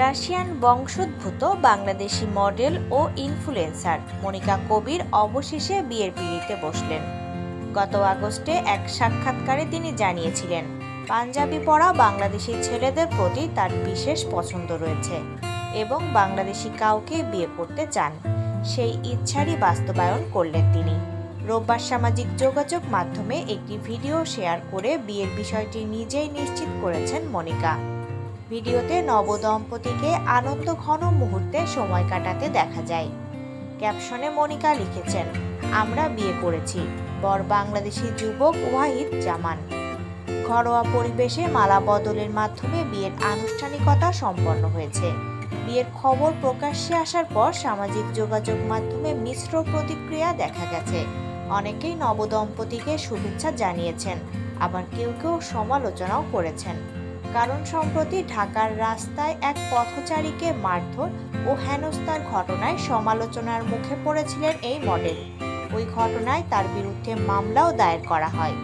Russian বংশোদ্ভূত Bangladeshi model ও influencer Monika কবির অবশেষে বিয়ের পিঁড়িতে বসলেন। গত আগস্টে এক সাক্ষাৎকারে তিনি জানিয়েছিলেন, পাঞ্জাবি পরা বাংলাদেশি ছেলেদের প্রতি তার বিশেষ পছন্দ রয়েছে এবং বাংলাদেশি কাউকে বিয়ে করতে চান। সেই ইচ্ছারই বাস্তবায়ন করলেন তিনি। রোববার সামাজিক যোগাযোগ মাধ্যমে একটি ভিডিও শেয়ার করে বিয়ের বিষয়টি নিজেই নিশ্চিত করেছেন মনিকা। ভিডিওতে নবদম্পতিকে আনন্দঘন মুহূর্তে সময় কাটাতে দেখা যায়। ক্যাপশনে মনিকা লিখেছেন, আমরা বিয়ে করেছি, বর বাংলাদেশি যুবক ওয়াহিদ জামান। ঘরোয়া পরিবেশে মালা বদলের মাধ্যমে বিয়ের আনুষ্ঠানিকতা সম্পন্ন হয়েছে। বিয়ের খবর প্রকাশ্যে আসার পর সামাজিক যোগাযোগ মাধ্যমে মিশ্র প্রতিক্রিয়া দেখা গেছে। অনেকেই নবদম্পতিকে শুভেচ্ছা জানিয়েছেন, আবার কেউ কেউ সমালোচনাও করেছেন। কারণ সম্প্রতি ঢাকার রাস্তায় এক পথচারীকে মারধর ও হেনস্থার ঘটনায় সমালোচনার মুখে পড়েছিলেন এই মডেল। ওই ঘটনায় তার বিরুদ্ধে মামলাও দায়ের করা হয়।